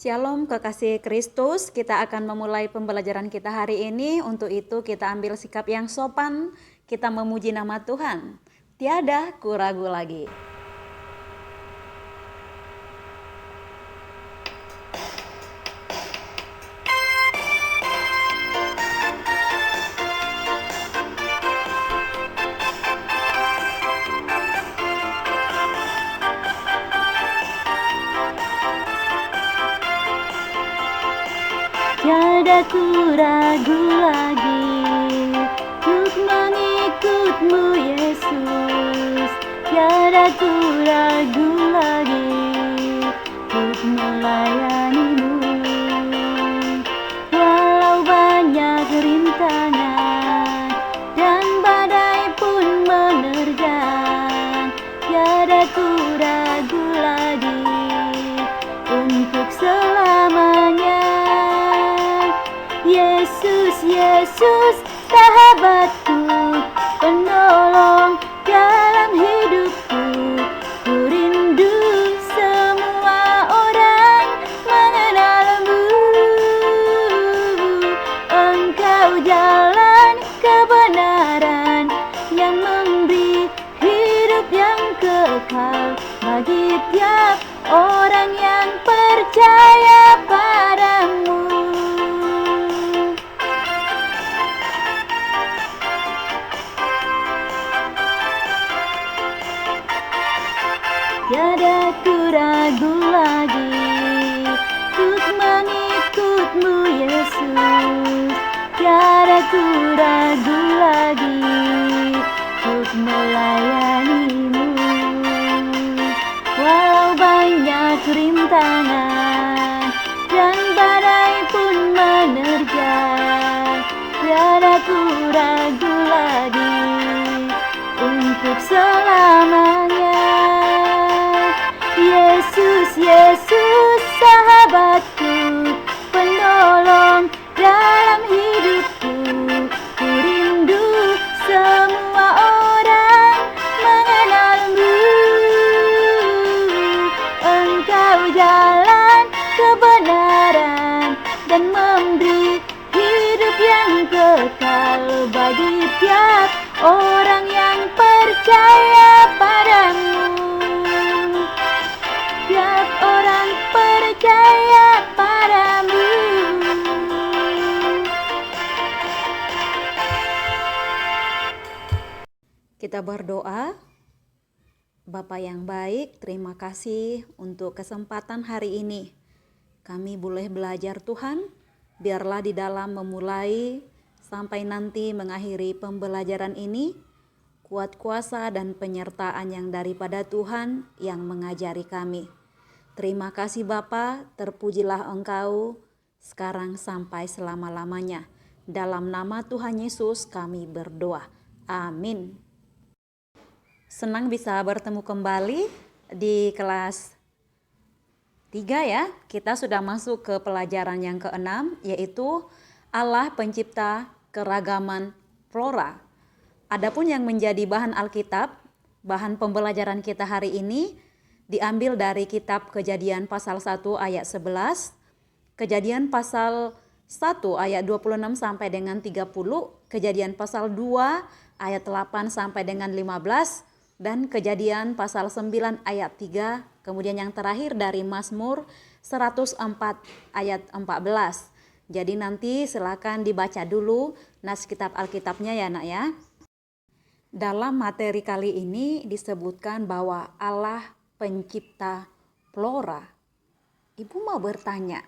Shalom kekasih Kristus, kita akan memulai pembelajaran kita hari ini. Untuk itu kita ambil sikap yang sopan, kita memuji nama Tuhan. Tiada kuragu lagi. Tiada ku ragu lagi untuk mengikutmu Yesus. Tiada ku ragu lagi untuk melayanimu. Walau banyak rintangan dan badai pun menerjang, tiada ku ragu lagi untuk selamanya. Yesus, Yesus, sahabatku, penolong dalam hidupku. Ku rindu semua orang mengenalmu. Engkau jalan kebenaran yang memberi hidup yang kekal bagi tiap orang yang percaya padamu. Tiada ku ragu lagi untuk mengikutmu Yesus. Tiada ku ragu lagi untuk melayanimu. Walau banyak rintangan dan badai pun menerjang, tiada ku ragu lagi untuk selamanya. Yesus, Yesus, sahabatku, penolong dalam hidupku. Ku rindu semua orang mengenalmu. Engkau jalan kebenaran dan memberi hidup yang kekal bagi tiap orang yang percaya padamu. Tiap orang percaya padamu. Kita berdoa. Bapa yang baik, terima kasih untuk kesempatan hari ini. Kami boleh belajar Tuhan, biarlah di dalam memulai sampai nanti mengakhiri pembelajaran ini, kuat kuasa dan penyertaan yang daripada Tuhan yang mengajari kami. Terima kasih Bapa, terpujilah Engkau sekarang sampai selama-lamanya. Dalam nama Tuhan Yesus kami berdoa. Amin. Senang bisa bertemu kembali di kelas 3 ya. Kita sudah masuk ke pelajaran yang ke-6, yaitu Allah pencipta keragaman flora. Adapun yang menjadi bahan Alkitab, bahan pembelajaran kita hari ini diambil dari kitab Kejadian pasal 1 ayat 11, Kejadian pasal 1 ayat 26 sampai dengan 30, Kejadian pasal 2 ayat 8 sampai dengan 15, dan Kejadian pasal 9 ayat 3, kemudian yang terakhir dari Mazmur 104 ayat 14. Jadi nanti silakan dibaca dulu nas kitab Alkitabnya ya nak ya. Dalam materi kali ini disebutkan bahwa Allah pencipta flora. Ibu mau bertanya,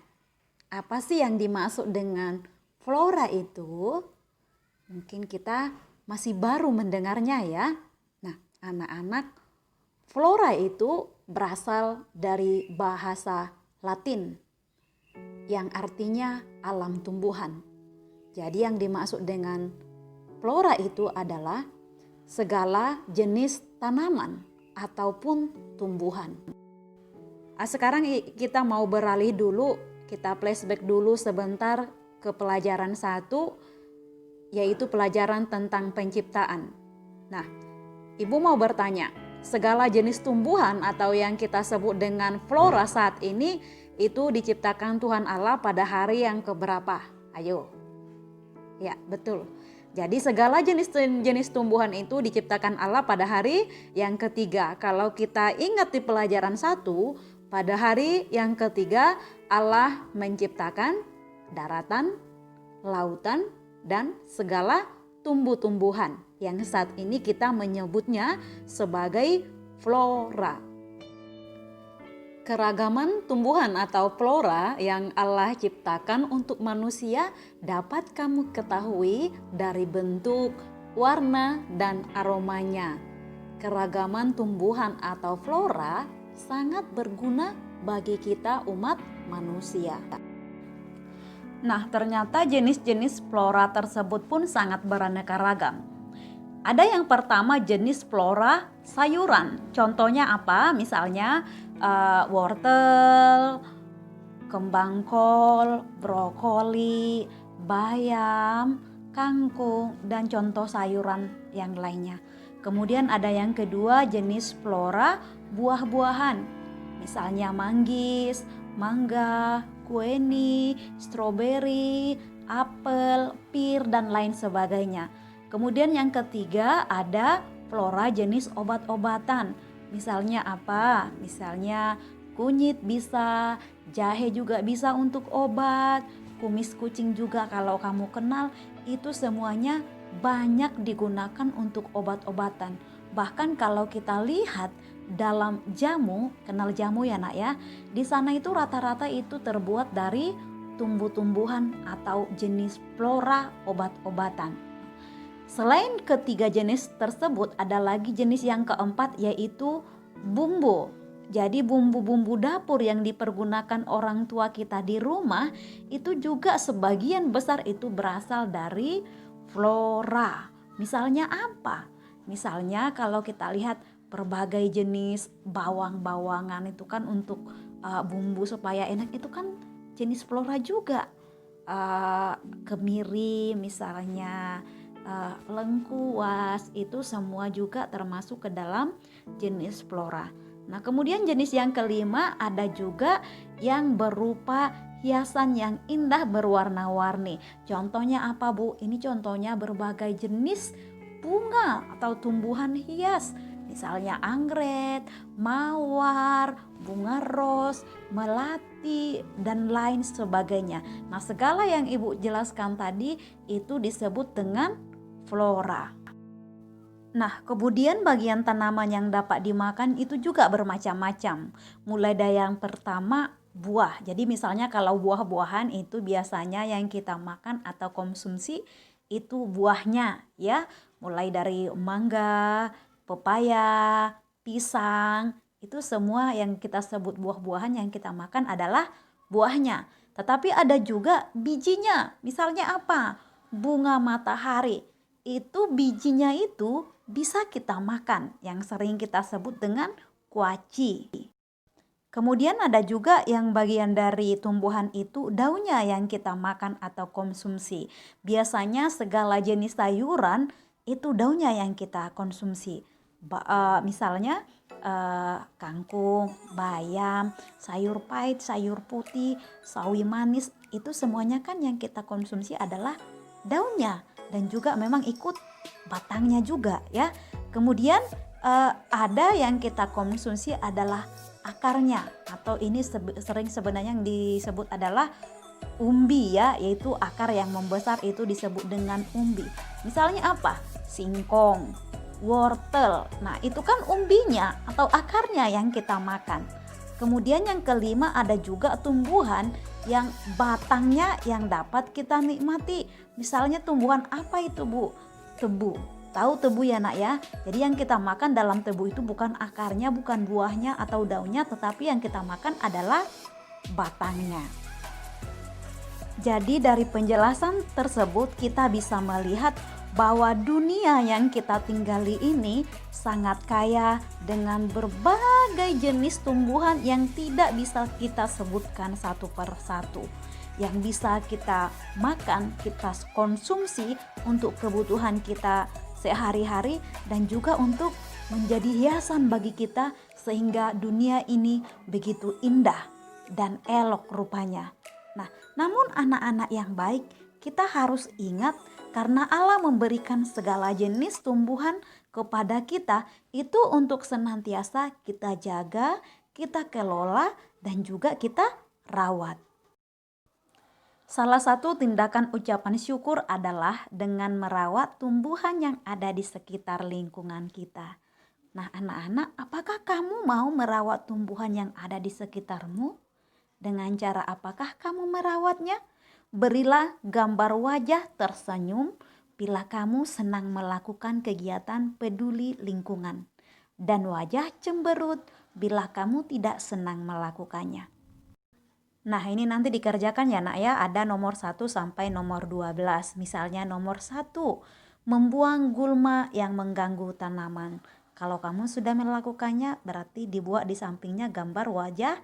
apa sih yang dimaksud dengan flora itu? Mungkin kita masih baru mendengarnya ya. Nah, anak-anak, flora itu berasal dari bahasa Latin yang artinya alam tumbuhan. Jadi yang dimaksud dengan flora itu adalah segala jenis tanaman ataupun tumbuhan. Sekarang kita mau beralih dulu, kita flashback dulu sebentar ke pelajaran 1, yaitu pelajaran tentang penciptaan. Nah, Ibu mau bertanya, segala jenis tumbuhan atau yang kita sebut dengan flora saat ini itu diciptakan Tuhan Allah pada hari yang keberapa? Ayo. Ya, betul. Jadi segala jenis tumbuhan itu diciptakan Allah pada hari yang ketiga. Kalau kita ingat di pelajaran 1, pada hari yang ketiga Allah menciptakan daratan, lautan, dan segala tumbuh-tumbuhan yang saat ini kita menyebutnya sebagai flora. Keragaman tumbuhan atau flora yang Allah ciptakan untuk manusia dapat kamu ketahui dari bentuk, warna, dan aromanya. Keragaman tumbuhan atau flora sangat berguna bagi kita umat manusia. Nah, ternyata jenis-jenis flora tersebut pun sangat beraneka ragam. Ada yang pertama jenis flora sayuran. Contohnya apa? Misalnya wortel, kembang kol, brokoli, bayam, kangkung, dan contoh sayuran yang lainnya. Kemudian ada yang kedua jenis flora buah-buahan. Misalnya manggis, mangga, kueni, stroberi, apel, pir, dan lain sebagainya. Kemudian yang ketiga ada flora jenis obat-obatan. Misalnya apa? Misalnya kunyit bisa, jahe juga bisa untuk obat, kumis kucing juga kalau kamu kenal, itu semuanya banyak digunakan untuk obat-obatan. Bahkan kalau kita lihat dalam jamu, kenal jamu ya nak ya, di sana itu rata-rata itu terbuat dari tumbuh-tumbuhan atau jenis flora obat-obatan. Selain ketiga jenis tersebut, ada lagi jenis yang keempat yaitu bumbu. Jadi bumbu-bumbu dapur yang dipergunakan orang tua kita di rumah itu juga sebagian besar itu berasal dari flora. Misalnya apa? Misalnya kalau kita lihat berbagai jenis bawang-bawangan itu kan untuk bumbu supaya enak, itu kan jenis flora juga. Kemiri misalnya, lengkuas, itu semua juga termasuk ke dalam jenis flora. Nah, kemudian jenis yang kelima ada juga yang berupa hiasan yang indah berwarna-warni. Contohnya apa, Bu? Ini contohnya berbagai jenis bunga atau tumbuhan hias. Misalnya anggrek, mawar, bunga ros, melati, dan lain sebagainya. Nah, segala yang Ibu jelaskan tadi itu disebut dengan flora. Nah, kemudian bagian tanaman yang dapat dimakan itu juga bermacam-macam. Mulai dari yang pertama buah. Jadi misalnya kalau buah-buahan itu biasanya yang kita makan atau konsumsi itu buahnya ya. Mulai dari mangga, pepaya, pisang, itu semua yang kita sebut buah-buahan yang kita makan adalah buahnya. Tetapi ada juga bijinya. Misalnya apa? Bunga matahari. Itu bijinya itu bisa kita makan, yang sering kita sebut dengan kuaci. Kemudian ada juga yang bagian dari tumbuhan itu daunnya yang kita makan atau konsumsi. Biasanya segala jenis sayuran itu daunnya yang kita konsumsi. Misalnya kangkung, bayam, sayur pahit, sayur putih, sawi manis, itu semuanya kan yang kita konsumsi adalah daunnya. Dan juga memang ikut batangnya juga ya. Kemudian ada yang kita konsumsi adalah akarnya, atau ini sering sebenarnya yang disebut adalah umbi ya, yaitu akar yang membesar itu disebut dengan umbi. Misalnya apa? Singkong, wortel. Nah, itu kan umbinya atau akarnya yang kita makan. Kemudian yang kelima ada juga tumbuhan yang batangnya yang dapat kita nikmati. Misalnya tumbuhan apa itu, Bu? Tebu. Tahu tebu ya nak ya? Jadi yang kita makan dalam tebu itu bukan akarnya, bukan buahnya atau daunnya, tetapi yang kita makan adalah batangnya. Jadi dari penjelasan tersebut kita bisa melihat bahwa dunia yang kita tinggali ini sangat kaya dengan berbagai jenis tumbuhan yang tidak bisa kita sebutkan satu per satu. Yang bisa kita makan, kita konsumsi untuk kebutuhan kita sehari-hari dan juga untuk menjadi hiasan bagi kita sehingga dunia ini begitu indah. dan elok rupanya. Nah, namun anak-anak yang baik, kita harus ingat karena Allah memberikan segala jenis tumbuhan kepada kita itu untuk senantiasa kita jaga, kita kelola, dan juga kita rawat. Salah satu tindakan ucapan syukur adalah dengan merawat tumbuhan yang ada di sekitar lingkungan kita. Nah, anak-anak, apakah kamu mau merawat tumbuhan yang ada di sekitarmu? Dengan cara apakah kamu merawatnya? Berilah gambar wajah tersenyum bila kamu senang melakukan kegiatan peduli lingkungan, dan wajah cemberut bila kamu tidak senang melakukannya. Nah, ini nanti dikerjakan ya nak ya, ada nomor 1 sampai nomor 12. Misalnya nomor 1, membuang gulma yang mengganggu tanaman. Kalau kamu sudah melakukannya, berarti dibuat di sampingnya gambar wajah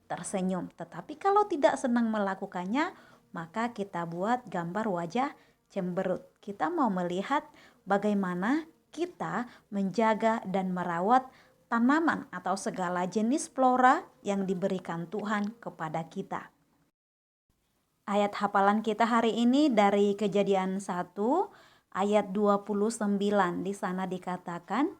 tersenyum. Tetapi kalau tidak senang melakukannya, maka kita buat gambar wajah cemberut. Kita mau melihat bagaimana kita menjaga dan merawat tanaman atau segala jenis flora yang diberikan Tuhan kepada kita. Ayat hafalan kita hari ini dari Kejadian 1 ayat 29. Di sana dikatakan,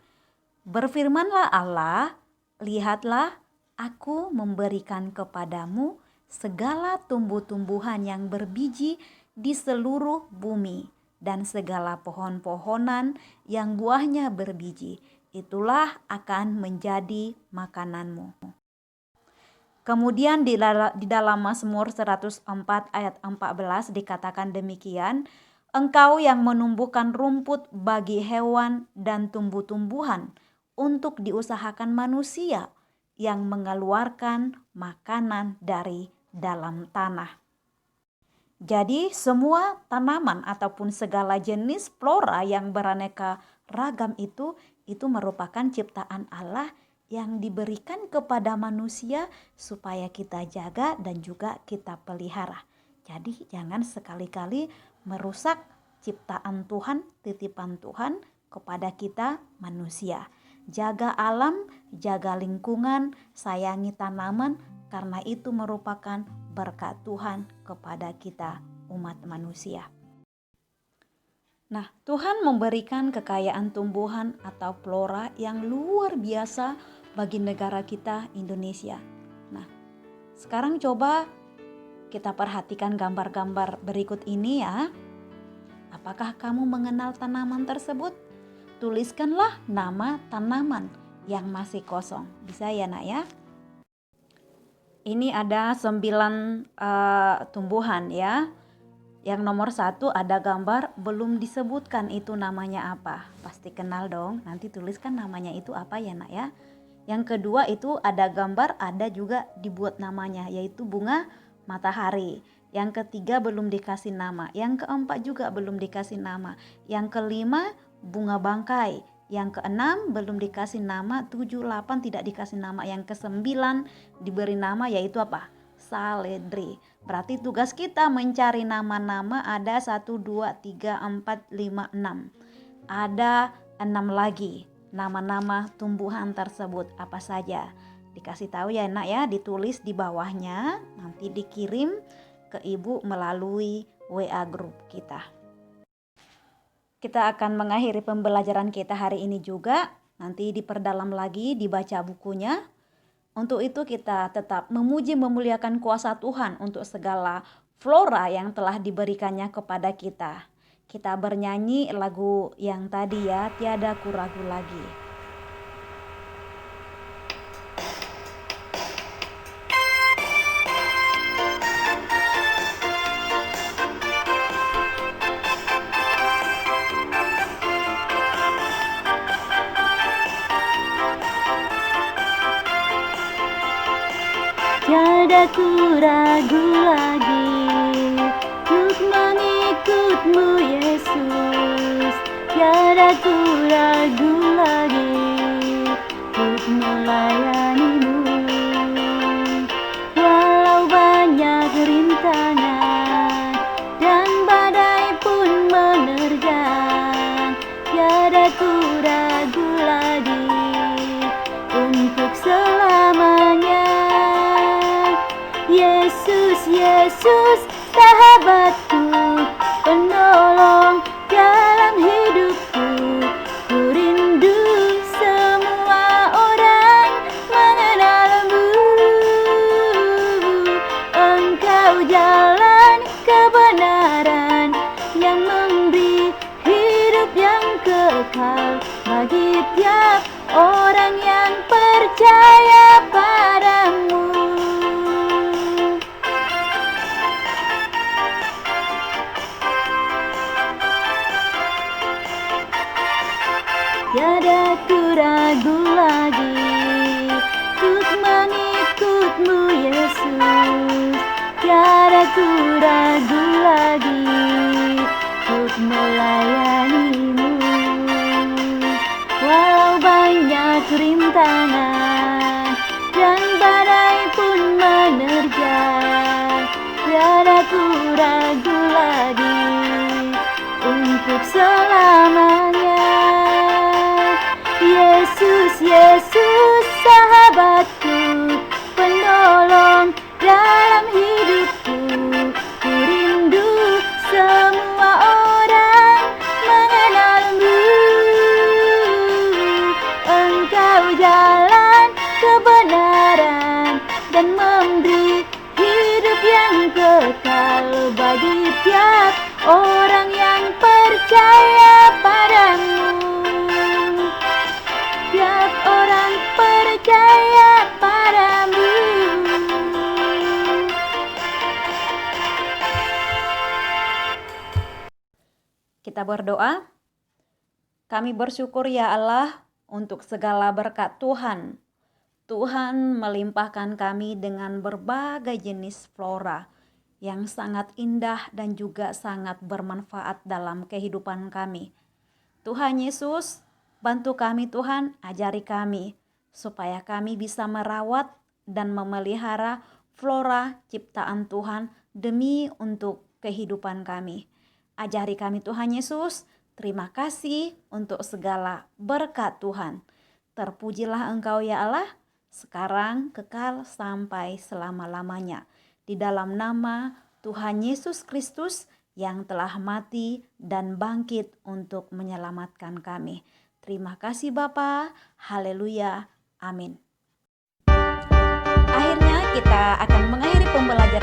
"Berfirmanlah Allah, lihatlah aku memberikan kepadamu segala tumbuh-tumbuhan yang berbiji di seluruh bumi dan segala pohon-pohonan yang buahnya berbiji. Itulah akan menjadi makananmu." Kemudian di dalam Mazmur 104 ayat 14 dikatakan demikian, "Engkau yang menumbuhkan rumput bagi hewan dan tumbuh-tumbuhan untuk diusahakan manusia yang mengeluarkan makanan dari dalam tanah." Jadi semua tanaman ataupun segala jenis flora yang beraneka ragam itu merupakan ciptaan Allah yang diberikan kepada manusia supaya kita jaga dan juga kita pelihara. Jadi jangan sekali-kali merusak ciptaan Tuhan, titipan Tuhan kepada kita manusia. Jaga alam, jaga lingkungan, sayangi tanaman, karena itu merupakan berkat Tuhan kepada kita umat manusia. Nah, Tuhan memberikan kekayaan tumbuhan atau flora yang luar biasa bagi negara kita Indonesia. Nah, sekarang coba kita perhatikan gambar-gambar berikut ini ya. Apakah kamu mengenal tanaman tersebut? Tuliskanlah nama tanaman yang masih kosong. Bisa ya nak ya? Ini ada 9 tumbuhan ya. Yang nomor 1 ada gambar belum disebutkan itu namanya apa. Pasti kenal dong, nanti tuliskan namanya itu apa ya nak ya. Yang kedua itu ada gambar, ada juga dibuat namanya, yaitu bunga matahari. Yang ketiga belum dikasih nama. Yang keempat juga belum dikasih nama. Yang kelima bunga bangkai. Yang keenam belum dikasih nama, 7, 8 tidak dikasih nama. Yang kesembilan diberi nama, yaitu apa? Saledri. Berarti tugas kita mencari nama-nama ada 1, 2, 3, 4, 5, 6. Ada 6 lagi nama-nama tumbuhan tersebut apa saja. Dikasih tahu ya nak ya, ditulis di bawahnya, nanti dikirim ke ibu melalui WA grup kita. Kita akan mengakhiri pembelajaran kita hari ini juga, nanti diperdalam lagi, dibaca bukunya. Untuk itu kita tetap memuji memuliakan kuasa Tuhan untuk segala flora yang telah diberikannya kepada kita. Kita bernyanyi lagu yang tadi ya, Tiada Ku Ragu Lagi. Tiada ku ragu lagi untuk mengikutmu Yesus. Tiada ku ragu lagi untuk melayanimu. Walau banyak rintangan dan badai pun menerjang, tiada ku ragu lagi untuk selamanya. Yesus sahabatku, penolong dalam hidupku. Ku rindu semua orang mengenalmu. Engkau jalan kebenaran yang memberi hidup yang kekal bagi tiap orang yang percaya padamu. Tiada ku ragu lagi untuk mengikutmu Yesus. Tiada ku ragu lagi untuk melayanimu. Walau banyak rintangan dan badai pun menerjang, tiada ku ragu lagi untuk selamanya. Yesus, Yesus sahabatku, penolong dalam hidupku. Ku rindu semua orang mengenalmu. Engkau jalan kebenaran dan memberi hidup yang kekal bagi tiap orang yang percaya padamu. Tiap orang percaya padamu. Kita berdoa. Kami bersyukur ya Allah untuk segala berkat Tuhan. Tuhan melimpahkan kami dengan berbagai jenis flora yang sangat indah dan juga sangat bermanfaat dalam kehidupan kami. Tuhan Yesus, bantu kami Tuhan, ajari kami supaya kami bisa merawat dan memelihara flora ciptaan Tuhan demi untuk kehidupan kami. Ajari kami Tuhan Yesus. Terima kasih untuk segala berkat Tuhan. Terpujilah Engkau ya Allah, sekarang kekal sampai selama-lamanya. Di dalam nama Tuhan Yesus Kristus yang telah mati dan bangkit untuk menyelamatkan kami. Terima kasih Bapa. Haleluya. Amin. Akhirnya kita akan mengakhiri pembelajaran